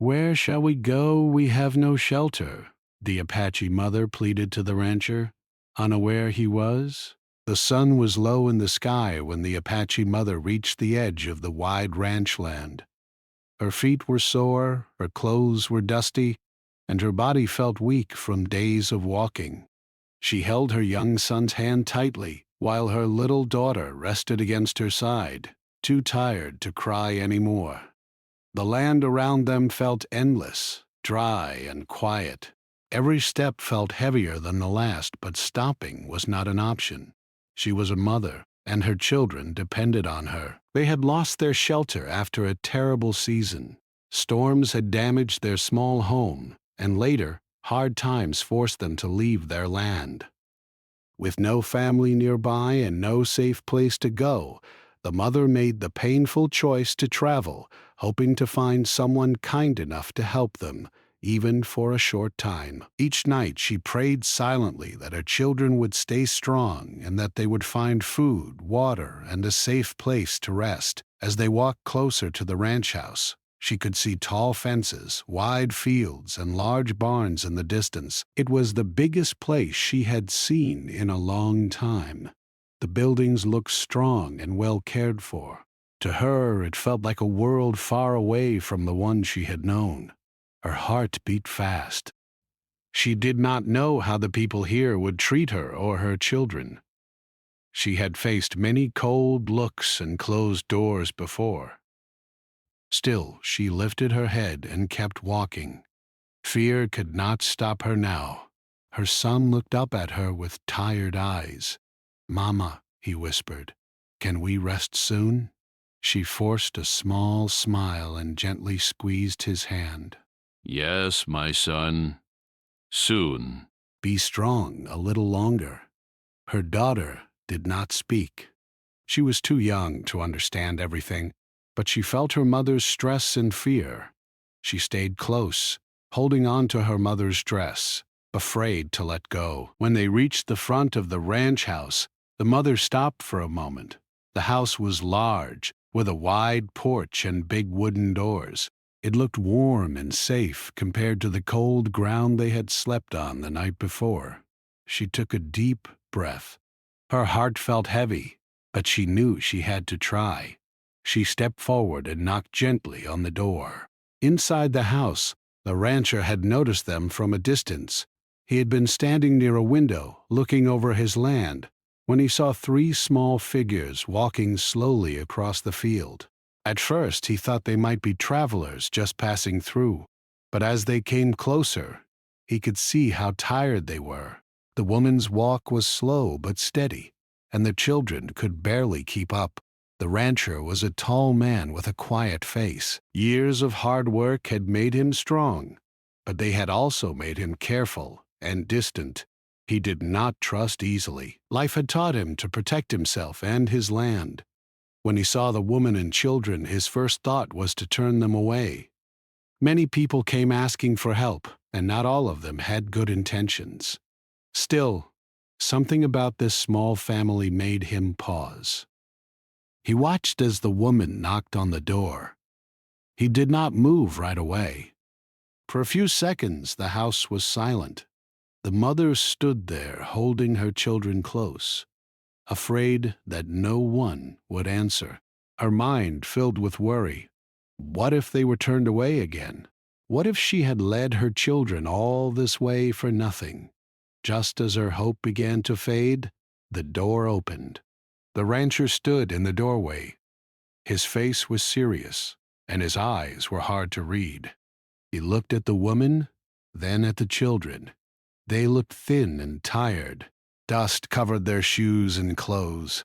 "Where shall we go? We have no shelter," the Apache mother pleaded to the rancher, unaware he was. The sun was low in the sky when the Apache mother reached the edge of the wide ranch land. Her feet were sore, her clothes were dusty, and her body felt weak from days of walking. She held her young son's hand tightly while her little daughter rested against her side, too tired to cry any more. The land around them felt endless, dry and quiet. Every step felt heavier than the last, but stopping was not an option. She was a mother, and her children depended on her. They had lost their shelter after a terrible season. Storms had damaged their small home, and later, hard times forced them to leave their land. With no family nearby and no safe place to go, the mother made the painful choice to travel, hoping to find someone kind enough to help them, even for a short time. Each night she prayed silently that her children would stay strong and that they would find food, water, and a safe place to rest. As they walked closer to the ranch house, she could see tall fences, wide fields, and large barns in the distance. It was the biggest place she had seen in a long time. The buildings looked strong and well cared for. To her, it felt like a world far away from the one she had known. Her heart beat fast. She did not know how the people here would treat her or her children. She had faced many cold looks and closed doors before. Still, she lifted her head and kept walking. Fear could not stop her now. Her son looked up at her with tired eyes. "Mama," he whispered, "can we rest soon?" She forced a small smile and gently squeezed his hand. Yes, my son. Soon. Be strong a little longer. Her daughter did not speak. She was too young to understand everything, but she felt her mother's stress and fear. She stayed close, holding on to her mother's dress, afraid to let go. When they reached the front of the ranch house, the mother stopped for a moment. The house was large, with a wide porch and big wooden doors. It looked warm and safe compared to the cold ground they had slept on the night before. She took a deep breath. Her heart felt heavy, but she knew she had to try. She stepped forward and knocked gently on the door. Inside the house, the rancher had noticed them from a distance. He had been standing near a window, looking over his land, when he saw three small figures walking slowly across the field. At first, he thought they might be travelers just passing through, but as they came closer, he could see how tired they were. The woman's walk was slow but steady, and the children could barely keep up. The rancher was a tall man with a quiet face. Years of hard work had made him strong, but they had also made him careful and distant. He did not trust easily. Life had taught him to protect himself and his land. When he saw the woman and children, his first thought was to turn them away. Many people came asking for help, and not all of them had good intentions. Still, something about this small family made him pause. He watched as the woman knocked on the door. He did not move right away. For a few seconds, the house was silent. The mother stood there, holding her children close, afraid that no one would answer. Her mind filled with worry. What if they were turned away again? What if she had led her children all this way for nothing? Just as her hope began to fade, the door opened. The rancher stood in the doorway. His face was serious, and his eyes were hard to read. He looked at the woman, then at the children. They looked thin and tired. Dust covered their shoes and clothes.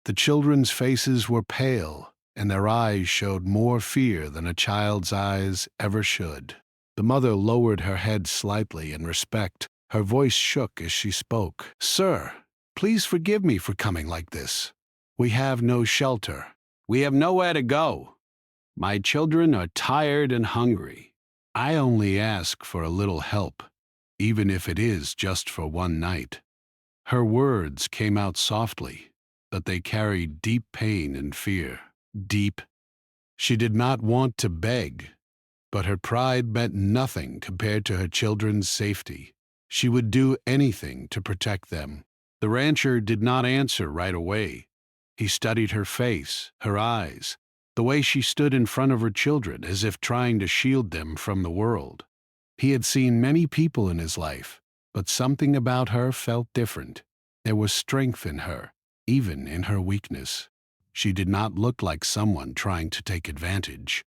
The children's faces were pale, and their eyes showed more fear than a child's eyes ever should. The mother lowered her head slightly in respect. Her voice shook as she spoke. "Sir, please forgive me for coming like this. We have no shelter. We have nowhere to go. My children are tired and hungry. I only ask for a little help, even if it is just for one night." Her words came out softly, but they carried deep pain and fear. Deep. She did not want to beg. but her pride meant nothing compared to her children's safety. She would do anything to protect them. The rancher did not answer right away. He studied her face, her eyes, the way she stood in front of her children as if trying to shield them from the world. He had seen many people in his life, but something about her felt different. There was strength in her, even in her weakness. She did not look like someone trying to take advantage.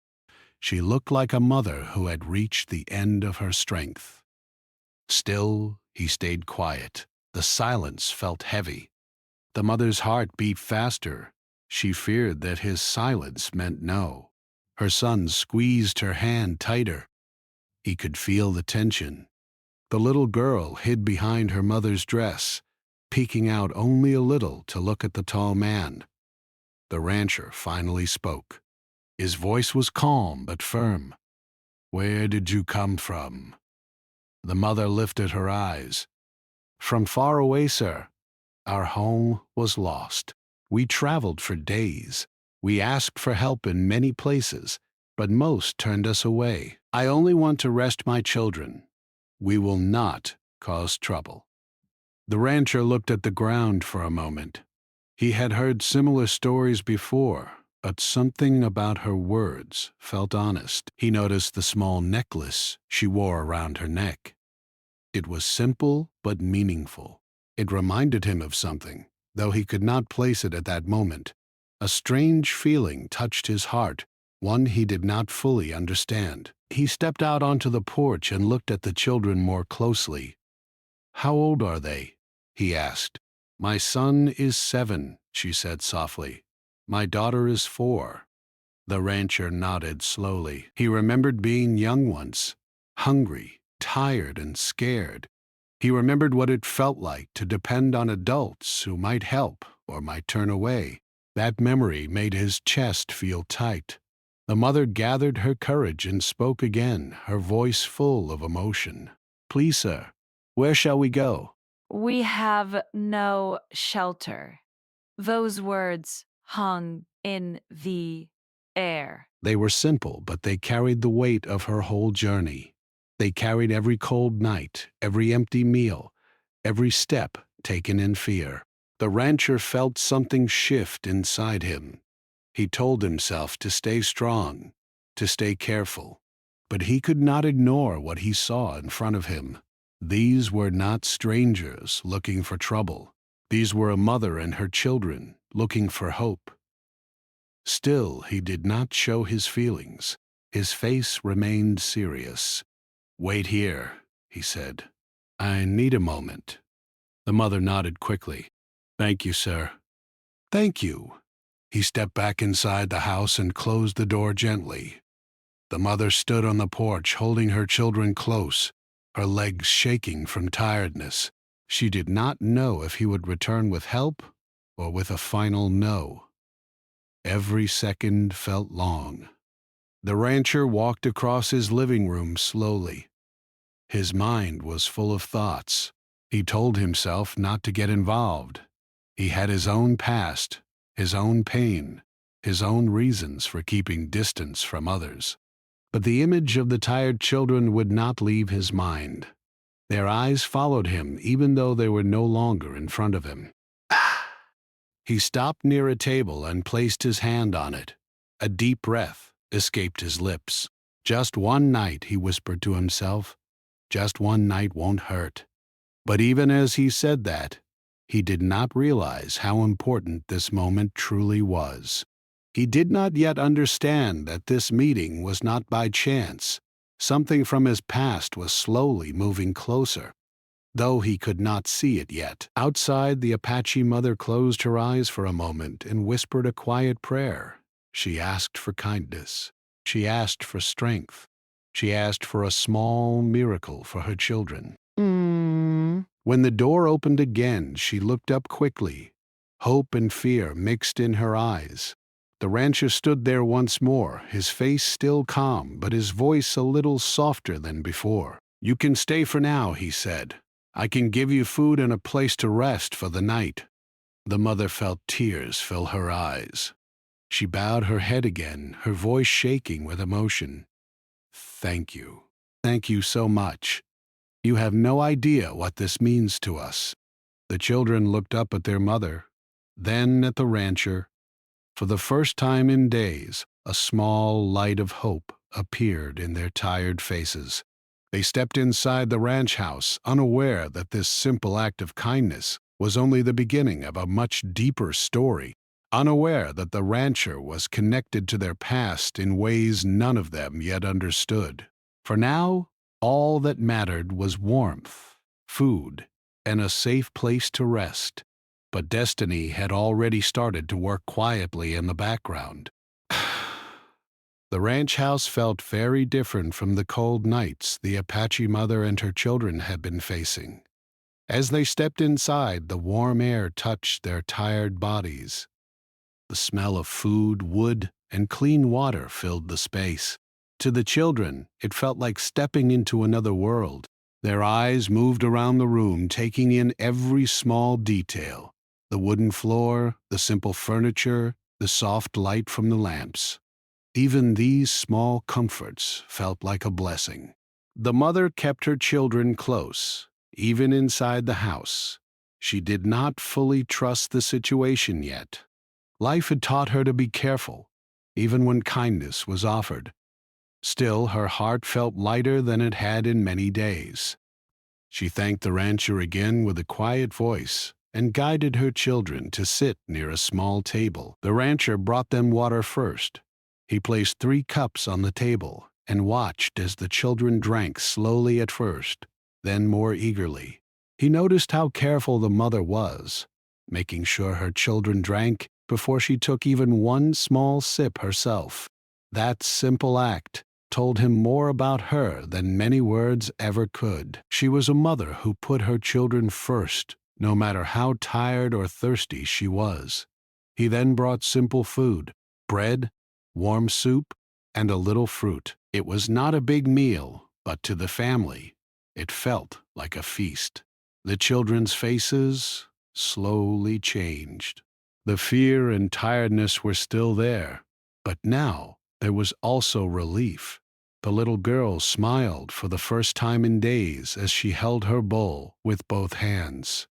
She looked like a mother who had reached the end of her strength. Still, he stayed quiet. The silence felt heavy. The mother's heart beat faster. She feared that his silence meant no. Her son squeezed her hand tighter. He could feel the tension. The little girl hid behind her mother's dress, peeking out only a little to look at the tall man. The rancher finally spoke. His voice was calm but firm. "Where did you come from?" The mother lifted her eyes. "From far away, sir. Our home was lost. We traveled for days. We asked for help in many places, but most turned us away. I only want to rest my children. We will not cause trouble." The rancher looked at the ground for a moment. He had heard similar stories before, but something about her words felt honest. He noticed the small necklace she wore around her neck. It was simple but meaningful. It reminded him of something, though he could not place it at that moment. A strange feeling touched his heart, one he did not fully understand. He stepped out onto the porch and looked at the children more closely. "How old are they?" he asked. "My son is 7, she said softly. "My daughter is 4. The rancher nodded slowly. He remembered being young once, hungry, tired, and scared. He remembered what it felt like to depend on adults who might help or might turn away. That memory made his chest feel tight. The mother gathered her courage and spoke again, her voice full of emotion. "Please, sir, where shall we go?" We have no shelter. Those words hung in the air. They were simple, but they carried the weight of her whole journey. They carried every cold night, every empty meal, every step taken in fear. The rancher felt something shift inside him. He told himself to stay strong, to stay careful. But he could not ignore what he saw in front of him. These were not strangers looking for trouble. These were a mother and her children looking for hope. Still, he did not show his feelings. His face remained serious. "Wait here," he said. "I need a moment." The mother nodded quickly. "Thank you, sir." "Thank you." He stepped back inside the house and closed the door gently. The mother stood on the porch holding her children close, her legs shaking from tiredness. She did not know if he would return with help or with a final no. Every second felt long. The rancher walked across his living room slowly. His mind was full of thoughts. He told himself not to get involved. He had his own past, his own pain, his own reasons for keeping distance from others. But the image of the tired children would not leave his mind. Their eyes followed him even though they were no longer in front of him. He stopped near a table and placed his hand on it. A deep breath escaped his lips. "Just one night," he whispered to himself. "Just one night won't hurt." But even as he said that, he did not realize how important this moment truly was. He did not yet understand that this meeting was not by chance. Something from his past was slowly moving closer, though he could not see it yet. Outside, the Apache mother closed her eyes for a moment and whispered a quiet prayer. She asked for kindness. She asked for strength. She asked for a small miracle for her children. When the door opened again, she looked up quickly. Hope and fear mixed in her eyes. The rancher stood there once more, his face still calm, but his voice a little softer than before. "You can stay for now," he said. "I can give you food and a place to rest for the night." The mother felt tears fill her eyes. She bowed her head again, her voice shaking with emotion. Thank you. Thank you so much. You have no idea what this means to us." The children looked up at their mother, then at the rancher. For the first time in days, a small light of hope appeared in their tired faces. They stepped inside the ranch house, unaware that this simple act of kindness was only the beginning of a much deeper story, unaware that the rancher was connected to their past in ways none of them yet understood. For now, all that mattered was warmth, food, and a safe place to rest. But destiny had already started to work quietly in the background. The ranch house felt very different from the cold nights the Apache mother and her children had been facing. As they stepped inside, the warm air touched their tired bodies. The smell of food, wood, and clean water filled the space. To the children, it felt like stepping into another world. Their eyes moved around the room, taking in every small detail: the wooden floor, the simple furniture, the soft light from the lamps. Even these small comforts felt like a blessing. The mother kept her children close, even inside the house. She did not fully trust the situation yet. Life had taught her to be careful, even when kindness was offered. Still, her heart felt lighter than it had in many days. She thanked the rancher again with a quiet voice and guided her children to sit near a small table. The rancher brought them water first. He placed 3 cups on the table and watched as the children drank slowly at first, then more eagerly. He noticed how careful the mother was, making sure her children drank before she took even one small sip herself. That simple act told him more about her than many words ever could. She was a mother who put her children first, no matter how tired or thirsty she was. He then brought simple food: bread, warm soup, and a little fruit. It was not a big meal, but to the family, it felt like a feast. The children's faces slowly changed. The fear and tiredness were still there, but now there was also relief. The little girl smiled for the first time in days as she held her bowl with both hands.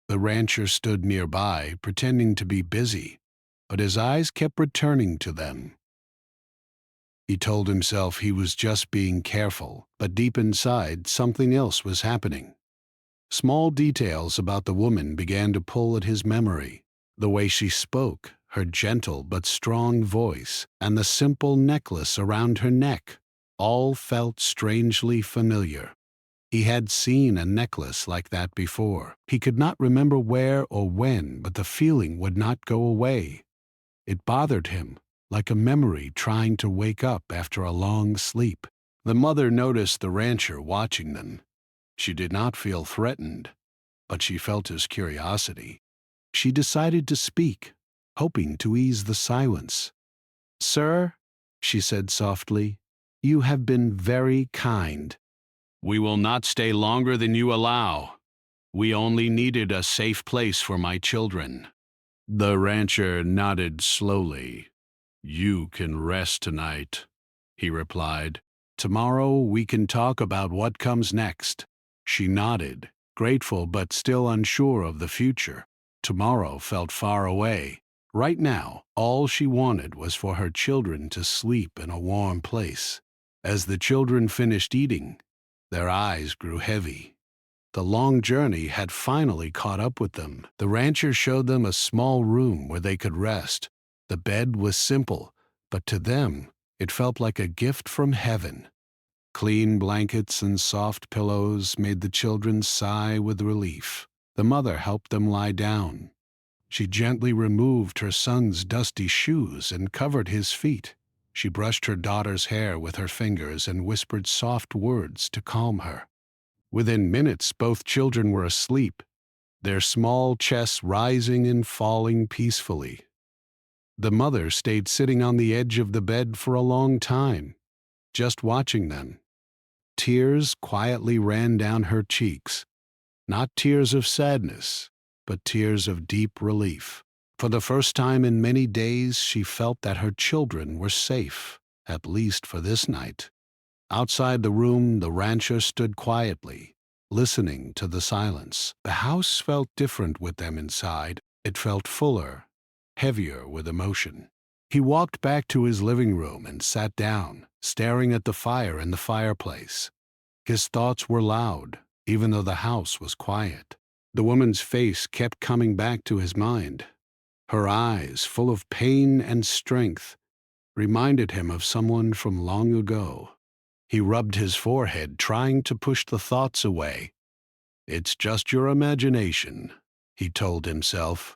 The rancher stood nearby, pretending to be busy, but his eyes kept returning to them. He told himself he was just being careful, but deep inside, something else was happening. Small details about the woman began to pull at his memory. The way she spoke, her gentle but strong voice, and the simple necklace around her neck, all felt strangely familiar. He had seen a necklace like that before. He could not remember where or when, but the feeling would not go away. It bothered him, like a memory trying to wake up after a long sleep. The mother noticed the rancher watching them. She did not feel threatened, but she felt his curiosity. She decided to speak, hoping to ease the silence. "Sir," she said softly, "you have been very kind." We will not stay longer than you allow. We only needed a safe place for my children." The rancher nodded slowly. "You can rest tonight," he replied. "Tomorrow we can talk about what comes next." She nodded, grateful but still unsure of the future. Tomorrow felt far away. Right now, all she wanted was for her children to sleep in a warm place. As the children finished eating, their eyes grew heavy. The long journey had finally caught up with them. The rancher showed them a small room where they could rest. The bed was simple, but to them it felt like a gift from heaven. Clean blankets and soft pillows made the children sigh with relief. The mother helped them lie down. She gently removed her son's dusty shoes and covered his feet. She brushed her daughter's hair with her fingers and whispered soft words to calm her. Within minutes, both children were asleep, their small chests rising and falling peacefully. The mother stayed sitting on the edge of the bed for a long time, just watching them. Tears quietly ran down her cheeks, not tears of sadness, but tears of deep relief. For the first time in many days, she felt that her children were safe, at least for this night. Outside the room, the rancher stood quietly, listening to the silence. The house felt different with them inside. It felt fuller, heavier with emotion. He walked back to his living room and sat down, staring at the fire in the fireplace. His thoughts were loud, even though the house was quiet. The woman's face kept coming back to his mind. Her eyes, full of pain and strength, reminded him of someone from long ago. He rubbed his forehead, trying to push the thoughts away. "It's just your imagination," he told himself.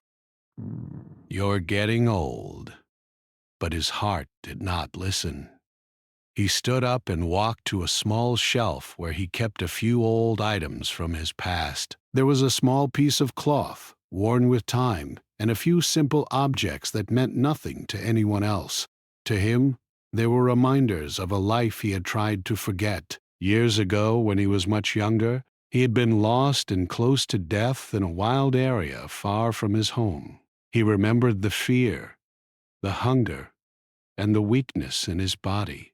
"You're getting old." But his heart did not listen. He stood up and walked to a small shelf where he kept a few old items from his past. There was a small piece of cloth, worn with time, and a few simple objects that meant nothing to anyone else. To him, they were reminders of a life he had tried to forget. Years ago, when he was much younger, he had been lost and close to death in a wild area far from his home. He remembered the fear, the hunger, and the weakness in his body.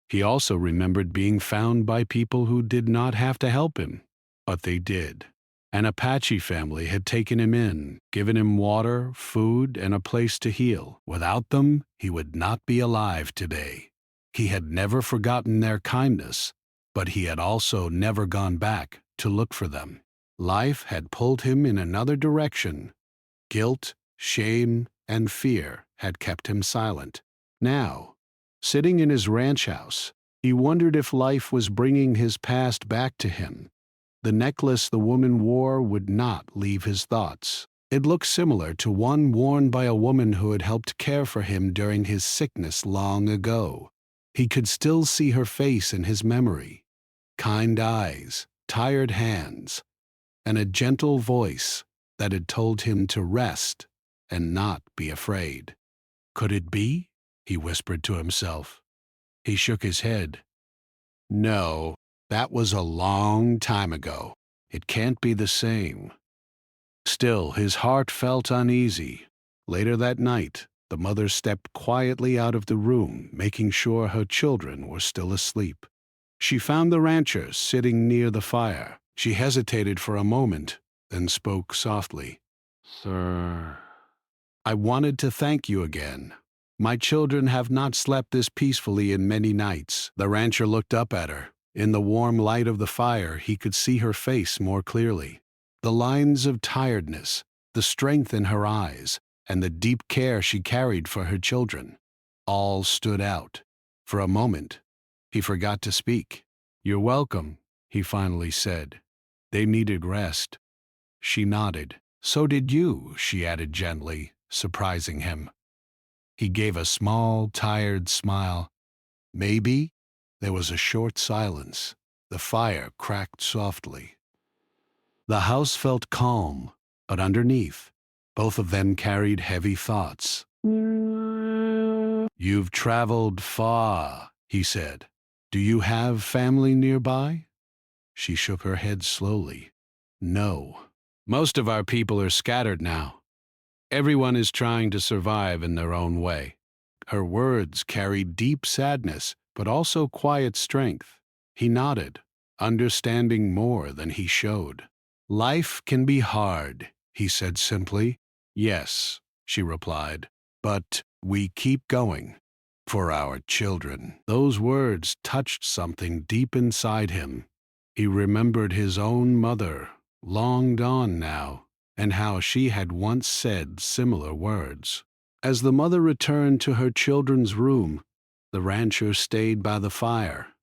He also remembered being found by people who did not have to help him, but they did. An Apache family had taken him in, given him water, food, and a place to heal. Without them, he would not be alive today. He had never forgotten their kindness, but he had also never gone back to look for them. Life had pulled him in another direction. Guilt, shame, and fear had kept him silent. Now, sitting in his ranch house, he wondered if life was bringing his past back to him. The necklace the woman wore would not leave his thoughts. It looked similar to one worn by a woman who had helped care for him during his sickness long ago. He could still see her face in his memory. Kind eyes, tired hands, and a gentle voice that had told him to rest and not be afraid. Could it be? He whispered to himself. He shook his head. No, that was a long time ago. It can't be the same. Still, his heart felt uneasy. Later that night, the mother stepped quietly out of the room, making sure her children were still asleep. She found the rancher sitting near the fire. She hesitated for a moment, then spoke softly. "Sir, I wanted to thank you again. My children have not slept this peacefully in many nights." The rancher looked up at her. In the warm light of the fire, he could see her face more clearly. The lines of tiredness, the strength in her eyes, and the deep care she carried for her children, all stood out. For a moment, he forgot to speak. "You're welcome," he finally said. "They needed rest." She nodded. "So did you," she added gently, surprising him. He gave a small, tired smile. "Maybe." There was a short silence. The fire cracked softly. The house felt calm, but underneath, both of them carried heavy thoughts. "You've traveled far," he said. "Do you have family nearby?" She shook her head slowly. "No. Most of our people are scattered now. Everyone is trying to survive in their own way." Her words carried deep sadness, but also quiet strength. He nodded, understanding more than he showed. "Life can be hard," he said simply. "Yes," she replied, "but we keep going. For our children." Those words touched something deep inside him. He remembered his own mother, long gone now, and how she had once said similar words. As the mother returned to her children's room, the rancher stayed by the fire.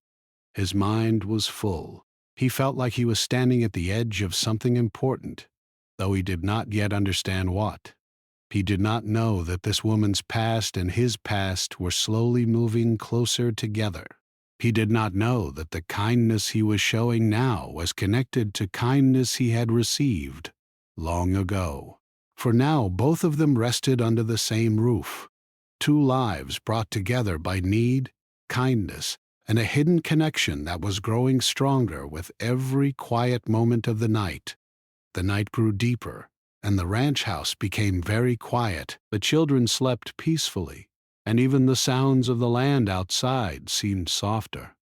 His mind was full. He felt like he was standing at the edge of something important, though he did not yet understand what. He did not know that this woman's past and his past were slowly moving closer together. He did not know that the kindness he was showing now was connected to kindness he had received long ago. For now both of them rested under the same roof. Two lives brought together by need, kindness, and a hidden connection that was growing stronger with every quiet moment of the night. The night grew deeper, and the ranch house became very quiet. The children slept peacefully, and even the sounds of the land outside seemed softer.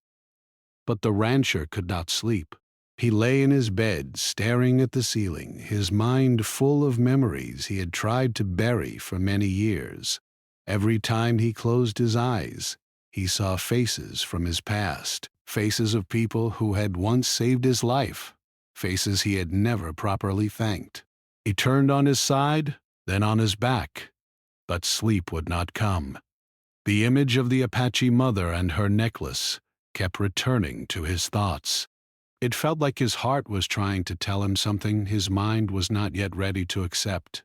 But the rancher could not sleep. He lay in his bed, staring at the ceiling, his mind full of memories he had tried to bury for many years. Every time he closed his eyes, he saw faces from his past, faces of people who had once saved his life, faces he had never properly thanked. He turned on his side, then on his back, but sleep would not come. The image of the Apache mother and her necklace kept returning to his thoughts. It felt like his heart was trying to tell him something his mind was not yet ready to accept.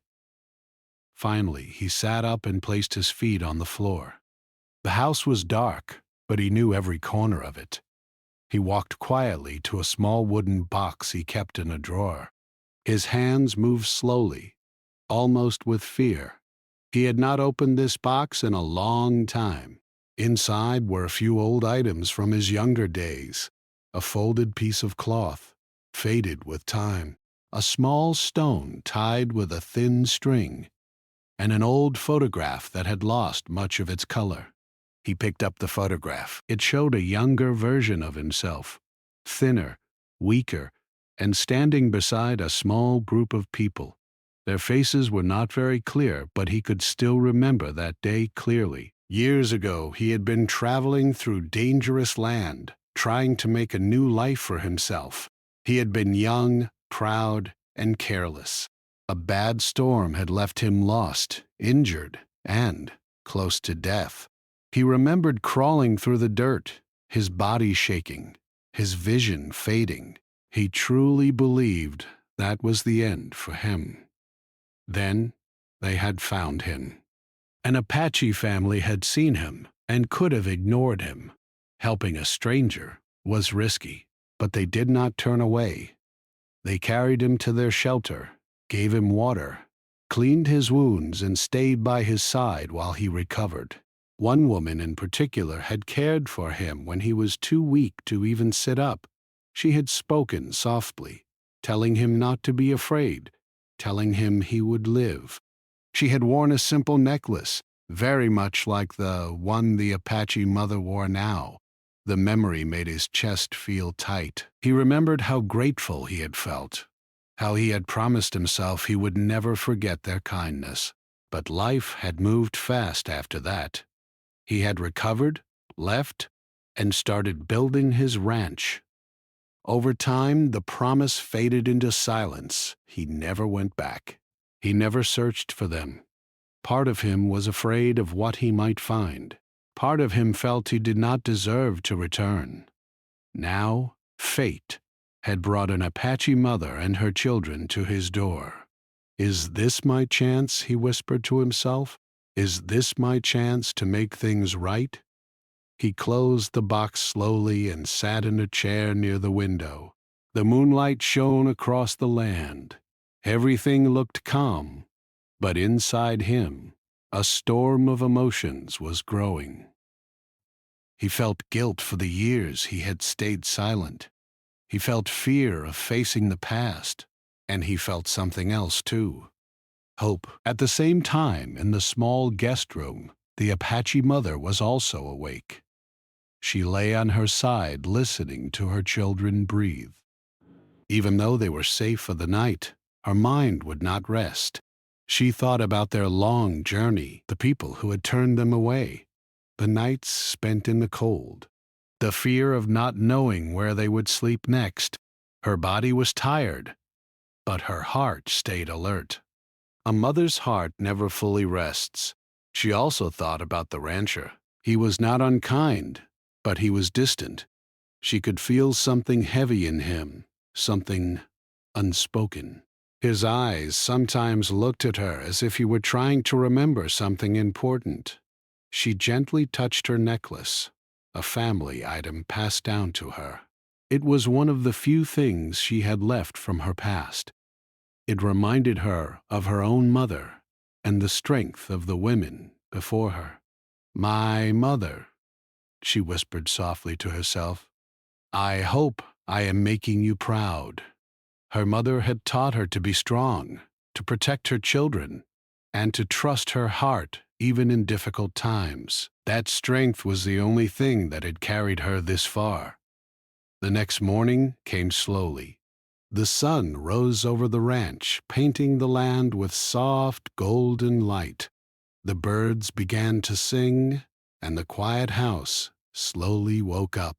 Finally, he sat up and placed his feet on the floor. The house was dark, but he knew every corner of it. He walked quietly to a small wooden box he kept in a drawer. His hands moved slowly, almost with fear. He had not opened this box in a long time. Inside were a few old items from his younger days. A folded piece of cloth, faded with time, a small stone tied with a thin string, and an old photograph that had lost much of its color. He picked up the photograph. It showed a younger version of himself, thinner, weaker, and standing beside a small group of people. Their faces were not very clear, but he could still remember that day clearly. Years ago, he had been traveling through dangerous land, trying to make a new life for himself. He had been young, proud, and careless. A bad storm had left him lost, injured, and close to death. He remembered crawling through the dirt, his body shaking, his vision fading. He truly believed that was the end for him. Then they had found him. An Apache family had seen him and could have ignored him. Helping a stranger was risky, but they did not turn away. They carried him to their shelter, gave him water, cleaned his wounds, and stayed by his side while he recovered. One woman in particular had cared for him when he was too weak to even sit up. She had spoken softly, telling him not to be afraid, telling him he would live. She had worn a simple necklace, very much like the one the Apache mother wore now. The memory made his chest feel tight. He remembered how grateful he had felt, how he had promised himself he would never forget their kindness. But life had moved fast after that. He had recovered, left, and started building his ranch. Over time, the promise faded into silence. He never went back. He never searched for them. Part of him was afraid of what he might find. Part of him felt he did not deserve to return. Now, fate had brought an Apache mother and her children to his door. "Is this my chance?" he whispered to himself. "Is this my chance to make things right?" He closed the box slowly and sat in a chair near the window. The moonlight shone across the land. Everything looked calm, but inside him, a storm of emotions was growing. He felt guilt for the years he had stayed silent. He felt fear of facing the past, and he felt something else too. Hope. At the same time, in the small guest room, the Apache mother was also awake. She lay on her side, listening to her children breathe. Even though they were safe for the night, her mind would not rest. She thought about their long journey, the people who had turned them away, the nights spent in the cold, the fear of not knowing where they would sleep next. Her body was tired, but her heart stayed alert. A mother's heart never fully rests. She also thought about the rancher. He was not unkind, but he was distant. She could feel something heavy in him, something unspoken. His eyes sometimes looked at her as if he were trying to remember something important. She gently touched her necklace, a family item passed down to her. It was one of the few things she had left from her past. It reminded her of her own mother and the strength of the women before her. "My mother," she whispered softly to herself. "I hope I am making you proud." Her mother had taught her to be strong, to protect her children, and to trust her heart even in difficult times. That strength was the only thing that had carried her this far. The next morning came slowly. The sun rose over the ranch, painting the land with soft, golden light. The birds began to sing, and the quiet house slowly woke up.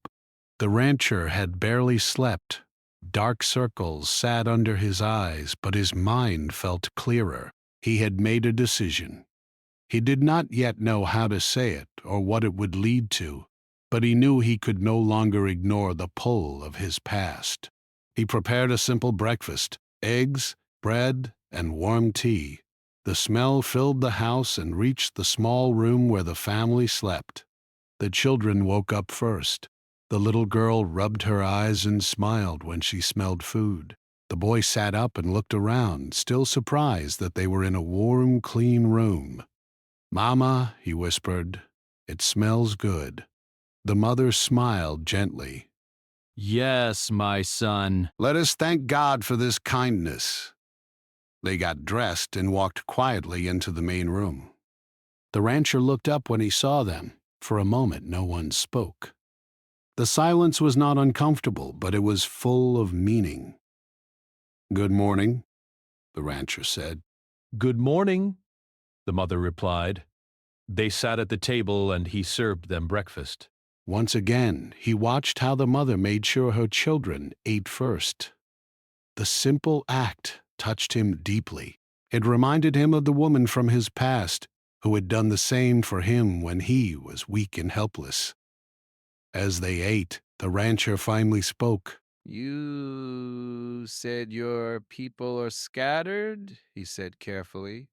The rancher had barely slept. Dark circles sat under his eyes, but his mind felt clearer. He had made a decision. He did not yet know how to say it or what it would lead to, but he knew he could no longer ignore the pull of his past. He prepared a simple breakfast: eggs, bread, and warm tea. The smell filled the house and reached the small room where the family slept. The children woke up first. The little girl rubbed her eyes and smiled when she smelled food. The boy sat up and looked around, still surprised that they were in a warm, clean room. "Mama," he whispered, "it smells good." The mother smiled gently. Yes, my son. "Let us thank God for this kindness." They got dressed and walked quietly into the main room. The rancher looked up when he saw them. For a moment, no one spoke. The silence was not uncomfortable, but it was full of meaning. "Good morning," the rancher said. Good morning, the mother replied. They sat at the table and he served them breakfast. Once again, he watched how the mother made sure her children ate first. The simple act touched him deeply. It reminded him of the woman from his past who had done the same for him when he was weak and helpless. As they ate, the rancher finally spoke. "You said your people are scattered," he said carefully.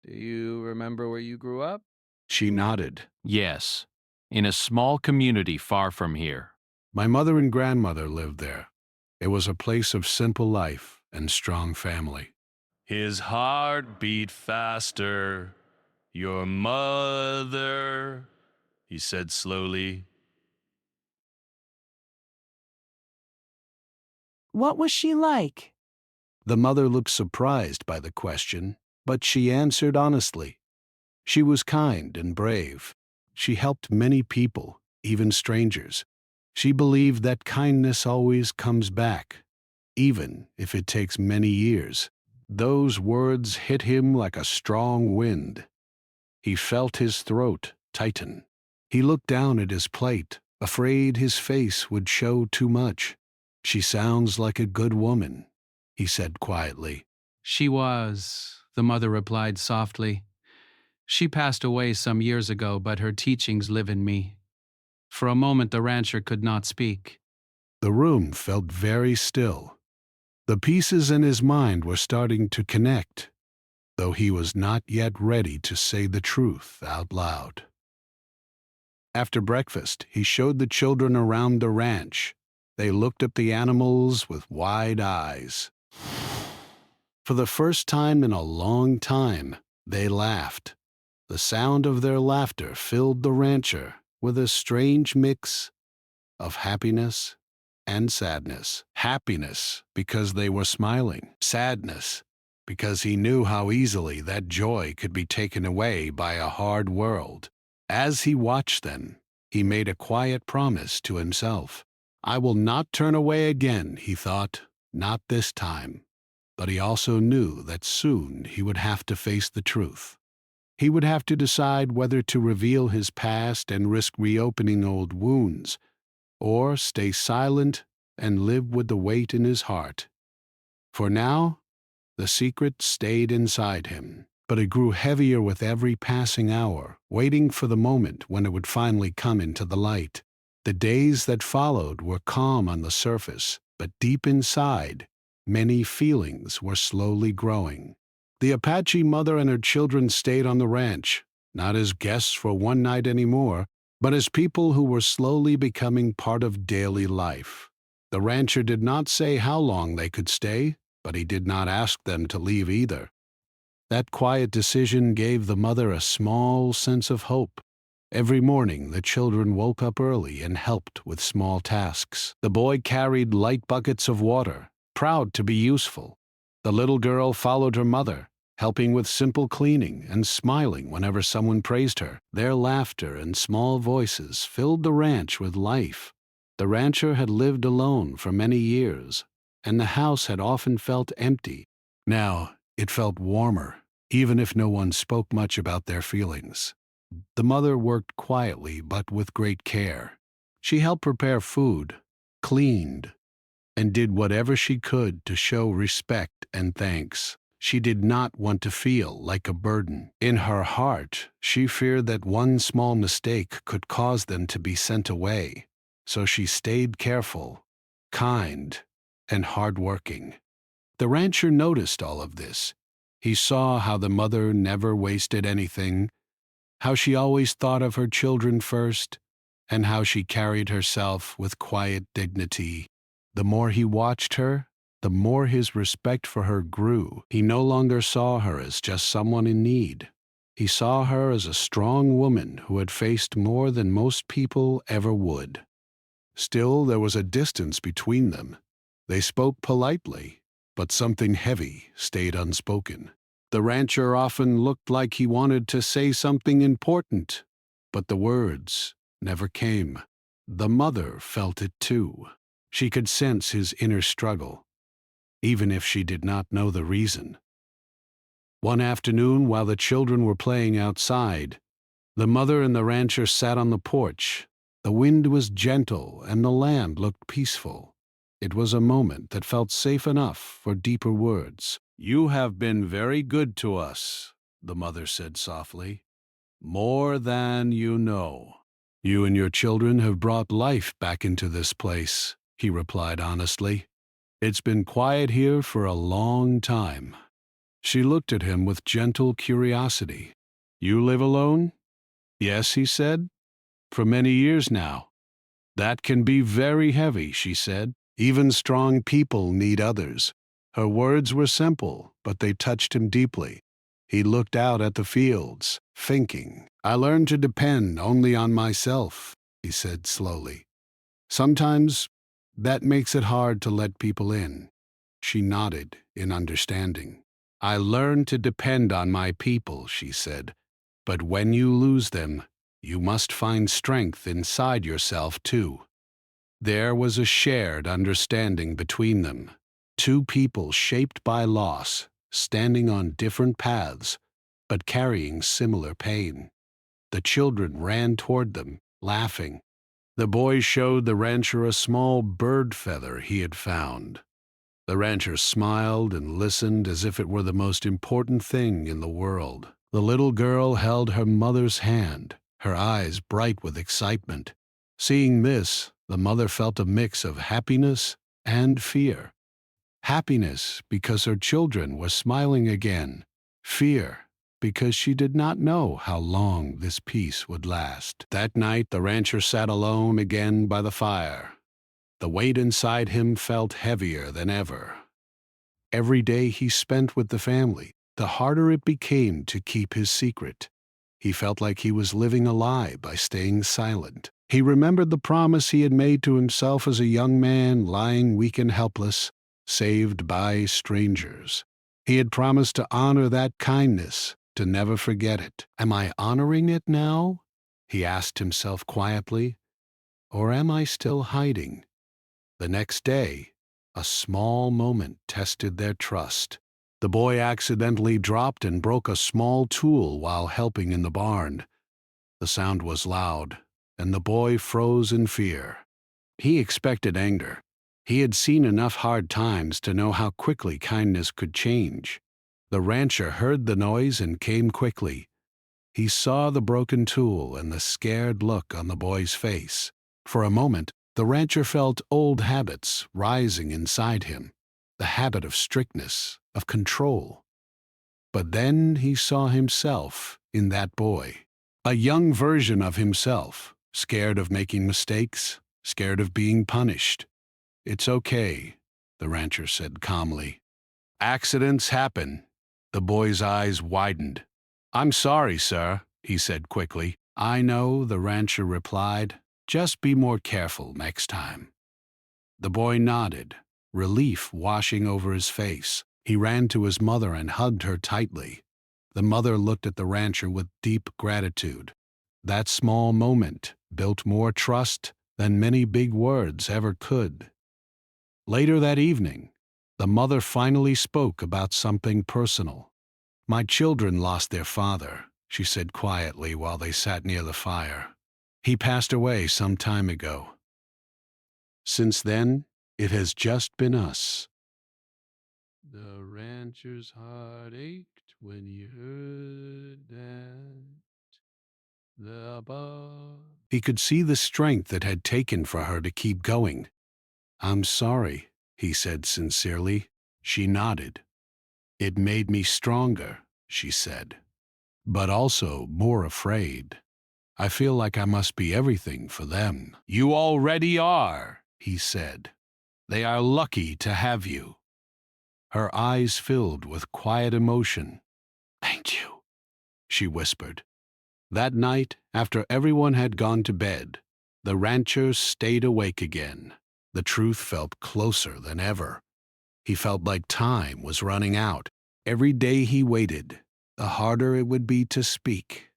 "Do you remember where you grew up?" She nodded. Yes, in a small community far from here. "My mother and grandmother lived there. It was a place of simple life and strong family." His heart beat faster. Your mother, he said slowly. What was she like? The mother looked surprised by the question, but she answered honestly. She was kind and brave. She helped many people, even strangers. She believed that kindness always comes back, even if it takes many years. Those words hit him like a strong wind. He felt his throat tighten. He looked down at his plate, afraid his face would show too much. "She sounds like a good woman," he said quietly. She was, the mother replied softly. She passed away some years ago, but her teachings live in me. For a moment, the rancher could not speak. The room felt very still. The pieces in his mind were starting to connect, though he was not yet ready to say the truth out loud. After breakfast, he showed the children around the ranch. They looked at the animals with wide eyes. For the first time in a long time, they laughed. The sound of their laughter filled the rancher with a strange mix of happiness and sadness. Happiness because they were smiling. Sadness because he knew how easily that joy could be taken away by a hard world. As he watched them, he made a quiet promise to himself. "I will not turn away again," he thought, "not this time." But he also knew that soon he would have to face the truth. He would have to decide whether to reveal his past and risk reopening old wounds, or stay silent and live with the weight in his heart. For now, the secret stayed inside him, but it grew heavier with every passing hour, waiting for the moment when it would finally come into the light. The days that followed were calm on the surface, but deep inside, many feelings were slowly growing. The Apache mother and her children stayed on the ranch, not as guests for one night anymore, but as people who were slowly becoming part of daily life. The rancher did not say how long they could stay, but he did not ask them to leave either. That quiet decision gave the mother a small sense of hope. Every morning, the children woke up early and helped with small tasks. The boy carried light buckets of water, proud to be useful. The little girl followed her mother, helping with simple cleaning and smiling whenever someone praised her. Their laughter and small voices filled the ranch with life. The rancher had lived alone for many years, and the house had often felt empty. Now it felt warmer, even if no one spoke much about their feelings. The mother worked quietly but with great care. She helped prepare food, cleaned, and did whatever she could to show respect and thanks. She did not want to feel like a burden. In her heart, she feared that one small mistake could cause them to be sent away, so she stayed careful, kind, and hardworking. The rancher noticed all of this. He saw how the mother never wasted anything, how she always thought of her children first, and how she carried herself with quiet dignity. The more he watched her, the more his respect for her grew. He no longer saw her as just someone in need. He saw her as a strong woman who had faced more than most people ever would. Still, there was a distance between them. They spoke politely, but something heavy stayed unspoken. The rancher often looked like he wanted to say something important, but the words never came. The mother felt it too. She could sense his inner struggle, even if she did not know the reason. One afternoon, while the children were playing outside, the mother and the rancher sat on the porch. The wind was gentle and the land looked peaceful. It was a moment that felt safe enough for deeper words. "You have been very good to us," the mother said softly. "More than you know." "You and your children have brought life back into this place," he replied honestly. "It's been quiet here for a long time." She looked at him with gentle curiosity. "You live alone?" "Yes," he said. "For many years now." "That can be very heavy," she said. "Even strong people need others." Her words were simple, but they touched him deeply. He looked out at the fields, thinking. "I learned to depend only on myself," he said slowly. "Sometimes that makes it hard to let people in." She nodded in understanding. "I learned to depend on my people," she said. "But when you lose them, you must find strength inside yourself too." There was a shared understanding between them. Two people shaped by loss, standing on different paths, but carrying similar pain. The children ran toward them, laughing. The boy showed the rancher a small bird feather he had found. The rancher smiled and listened as if it were the most important thing in the world. The little girl held her mother's hand, her eyes bright with excitement. Seeing this, the mother felt a mix of happiness and fear. Happiness because her children were smiling again. Fear because she did not know how long this peace would last. That night, the rancher sat alone again by the fire. The weight inside him felt heavier than ever. Every day he spent with the family, the harder it became to keep his secret. He felt like he was living a lie by staying silent. He remembered the promise he had made to himself as a young man lying weak and helpless, saved by strangers. He had promised to honor that kindness, to never forget it. "Am I honoring it now?" he asked himself quietly. "Or am I still hiding?" The next day, a small moment tested their trust. The boy accidentally dropped and broke a small tool while helping in the barn. The sound was loud, and the boy froze in fear. He expected anger. He had seen enough hard times to know how quickly kindness could change. The rancher heard the noise and came quickly. He saw the broken tool and the scared look on the boy's face. For a moment, the rancher felt old habits rising inside him, the habit of strictness, of control. But then he saw himself in that boy, a young version of himself, scared of making mistakes, scared of being punished. "It's okay," the rancher said calmly. "Accidents happen." The boy's eyes widened. "I'm sorry, sir," he said quickly. "I know," the rancher replied. "Just be more careful next time." The boy nodded, relief washing over his face. He ran to his mother and hugged her tightly. The mother looked at the rancher with deep gratitude. That small moment built more trust than many big words ever could. Later that evening, the mother finally spoke about something personal. "My children lost their father," she said quietly while they sat near the fire. "He passed away some time ago. Since then, it has just been us." The rancher's heart ached when he heard that. He could see the strength it had taken for her to keep going. "I'm sorry," he said sincerely. She nodded. "It made me stronger," she said, "but also more afraid. I feel like I must be everything for them." "You already are," he said. "They are lucky to have you." Her eyes filled with quiet emotion. "Thank you," she whispered. That night, after everyone had gone to bed, the rancher stayed awake again. The truth felt closer than ever. He felt like time was running out. Every day he waited, the harder it would be to speak.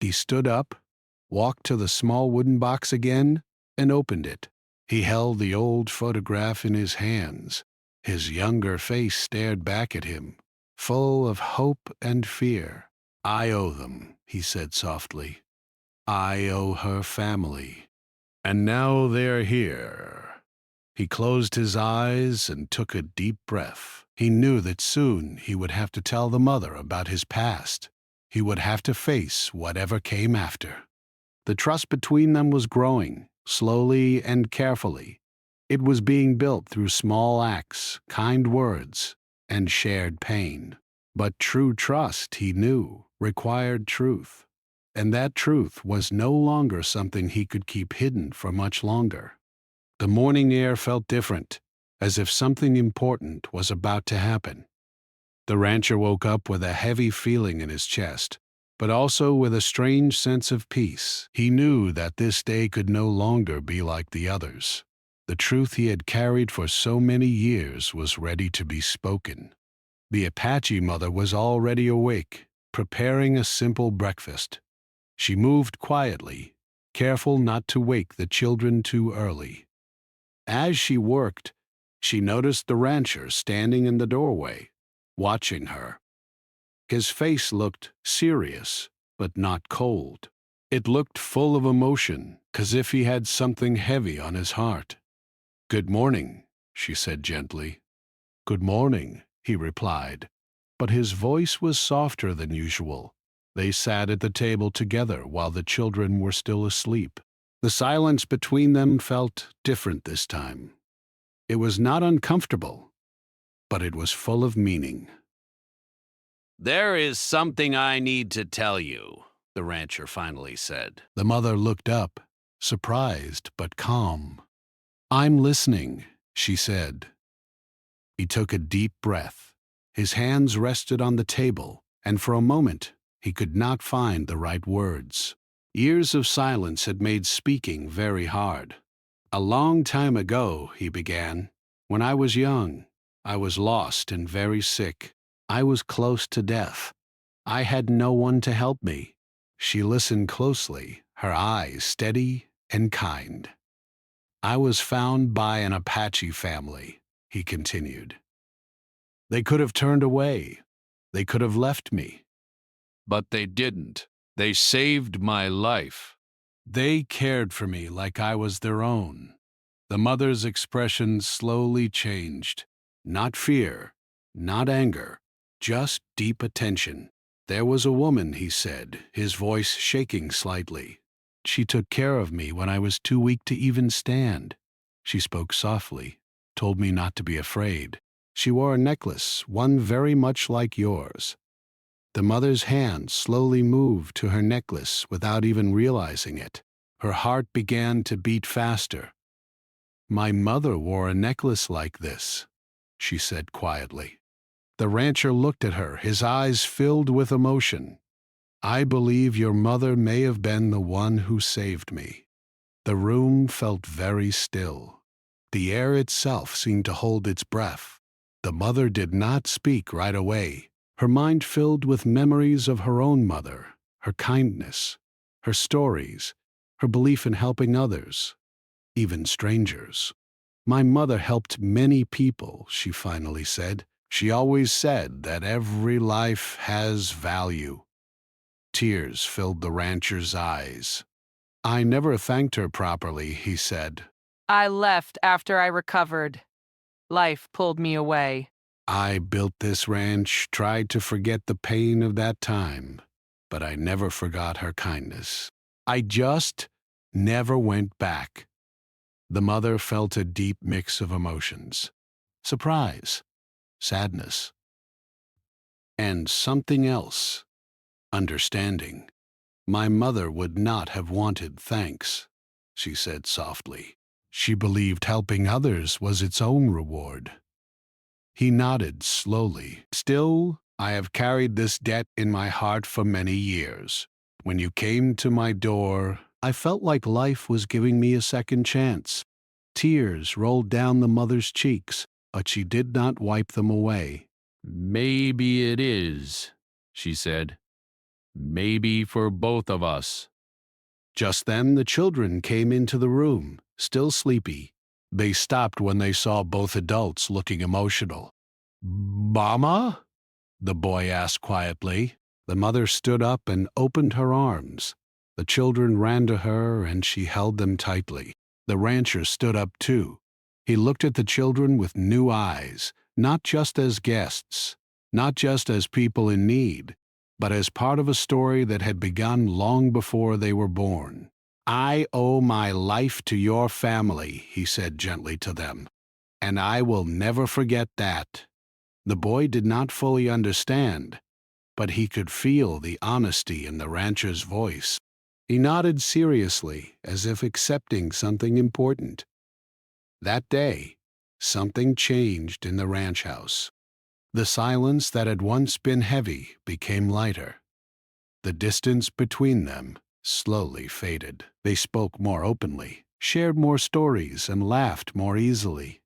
He stood up, walked to the small wooden box again, and opened it. He held the old photograph in his hands. His younger face stared back at him, full of hope and fear. "I owe them," he said softly. "I owe her family. And now they're here." He closed his eyes and took a deep breath. He knew that soon he would have to tell the mother about his past. He would have to face whatever came after. The trust between them was growing, slowly and carefully. It was being built through small acts, kind words, and shared pain. But true trust, he knew, required truth. And that truth was no longer something he could keep hidden for much longer. The morning air felt different, as if something important was about to happen. The rancher woke up with a heavy feeling in his chest, but also with a strange sense of peace. He knew that this day could no longer be like the others. The truth he had carried for so many years was ready to be spoken. The Apache mother was already awake, preparing a simple breakfast. She moved quietly, careful not to wake the children too early. As she worked, she noticed the rancher standing in the doorway, watching her. His face looked serious, but not cold. It looked full of emotion, as if he had something heavy on his heart. "Good morning," she said gently. "Good morning," he replied, but his voice was softer than usual. They sat at the table together while the children were still asleep. The silence between them felt different this time. It was not uncomfortable, but it was full of meaning. "There is something I need to tell you," the rancher finally said. The mother looked up, surprised but calm. "I'm listening," she said. He took a deep breath. His hands rested on the table, and for a moment he could not find the right words. Years of silence had made speaking very hard. "A long time ago," he began, "when I was young, I was lost and very sick. I was close to death. I had no one to help me." She listened closely, her eyes steady and kind. "I was found by an Apache family," he continued. "They could have turned away. They could have left me. But they didn't. They saved my life." They cared for me like I was their own." The mother's expression slowly changed. Not fear, not anger, just deep attention. "There was a woman," he said, his voice shaking slightly. "She took care of me when I was too weak to even stand. She spoke softly, told me not to be afraid. She wore a necklace, one very much like yours." The mother's hand slowly moved to her necklace without even realizing it. Her heart began to beat faster. "My mother wore a necklace like this," she said quietly. The rancher looked at her, his eyes filled with emotion. "I believe your mother may have been the one who saved me." The room felt very still. The air itself seemed to hold its breath. The mother did not speak right away. Her mind filled with memories of her own mother, her kindness, her stories, her belief in helping others. even strangers. My mother helped many people, she finally said. She always said that every life has value. Tears filled the rancher's eyes. I never thanked her properly, he said. I left after I recovered. Life pulled me away. I built this ranch, tried to forget the pain of that time, but I never forgot her kindness. I just never went back. The mother felt a deep mix of emotions: surprise, sadness, and something else: understanding. My mother would not have wanted thanks, she said softly. She believed helping others was its own reward. He nodded slowly. Still, I have carried this debt in my heart for many years. When you came to my door, I felt like life was giving me a second chance. Tears rolled down the mother's cheeks, but she did not wipe them away. Maybe it is, she said. Maybe for both of us. Just then the children came into the room, still sleepy. They stopped when they saw both adults looking emotional. "Mama?" the boy asked quietly. The mother stood up and opened her arms. The children ran to her and she held them tightly. The rancher stood up too. He looked at the children with new eyes, not just as guests, not just as people in need, but as part of a story that had begun long before they were born. "I owe my life to your family," he said gently to them, "and I will never forget that." The boy did not fully understand, but he could feel the honesty in the rancher's voice. He nodded seriously, as if accepting something important. That day, something changed in the ranch house. The silence that had once been heavy became lighter. The distance between them slowly faded. They spoke more openly, shared more stories, and laughed more easily.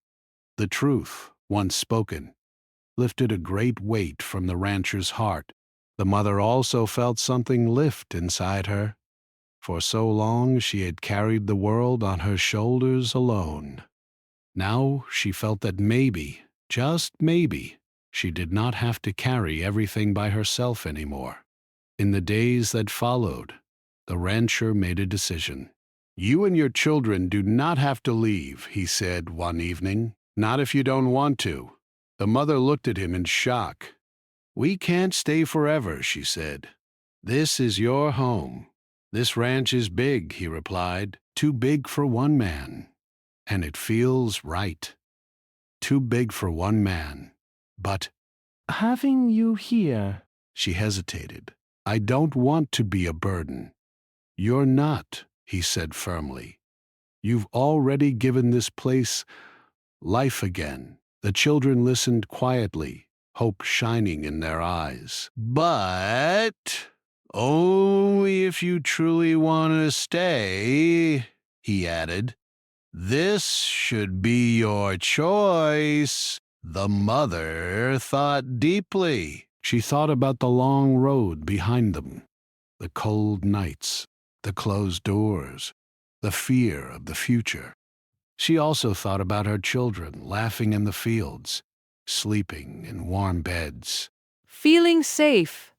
The truth, once spoken, lifted a great weight from the rancher's heart. The mother also felt something lift inside her. For so long she had carried the world on her shoulders alone. Now she felt that maybe, just maybe, she did not have to carry everything by herself anymore. In the days that followed, the rancher made a decision. "You and your children do not have to leave," he said one evening. "Not if you don't want to." The mother looked at him in shock. "We can't stay forever," she said. "This is your home." "This ranch is big," he replied. "Too big for one man. And it feels right. Too big for one man. But Having you here, she hesitated. "I don't want to be a burden." "You're not," he said firmly. "You've already given this place life again." The children listened quietly, hope shining in their eyes. "But only if you truly want to stay," he added. "This should be your choice." The mother thought deeply. She thought about the long road behind them, the cold nights, the closed doors, the fear of the future. She also thought about her children laughing in the fields, sleeping in warm beds. Feeling safe.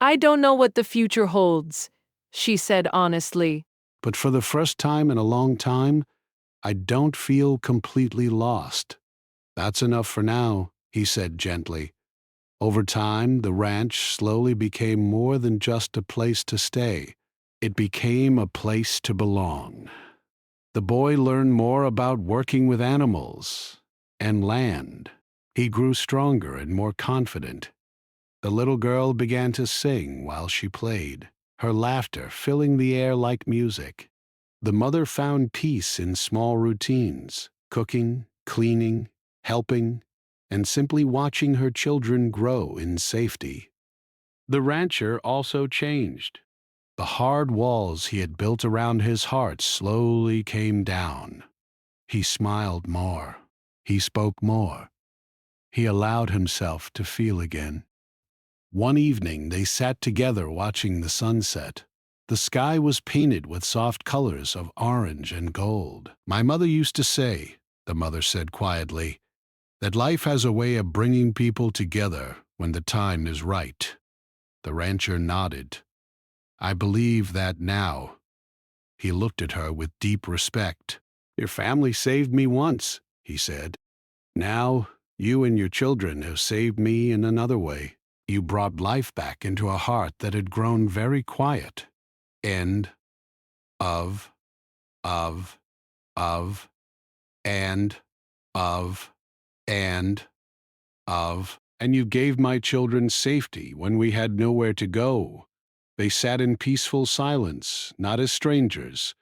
I don't know what the future holds, she said honestly. But for the first time in a long time, I don't feel completely lost. "That's enough for now," he said gently. Over time, the ranch slowly became more than just a place to stay. It became a place to belong. The boy learned more about working with animals and land. He grew stronger and more confident. The little girl began to sing while she played, her laughter filling the air like music. The mother found peace in small routines: cooking, cleaning, helping, and simply watching her children grow in safety. The rancher also changed. The hard walls he had built around his heart slowly came down. He smiled more. He spoke more. He allowed himself to feel again. One evening they sat together watching the sunset. The sky was painted with soft colors of orange and gold. My mother used to say, the mother said quietly, that life has a way of bringing people together when the time is right. The rancher nodded. I believe that now. He looked at her with deep respect. Your family saved me once, he said. Now, you and your children have saved me in another way. You brought life back into a heart that had grown very quiet. End of, of, of, and, of, and, of. And you gave my children safety when we had nowhere to go. They sat in peaceful silence, not as strangers,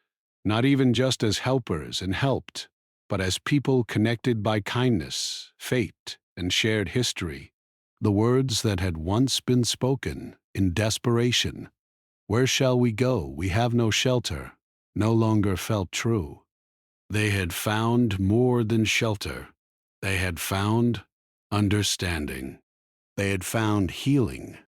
not even just as helpers and helped, but as people connected by kindness, fate, and shared history. The words that had once been spoken in desperation, "Where shall we go? We have no shelter," no longer felt true. They had found more than shelter. They had found understanding. They had found healing.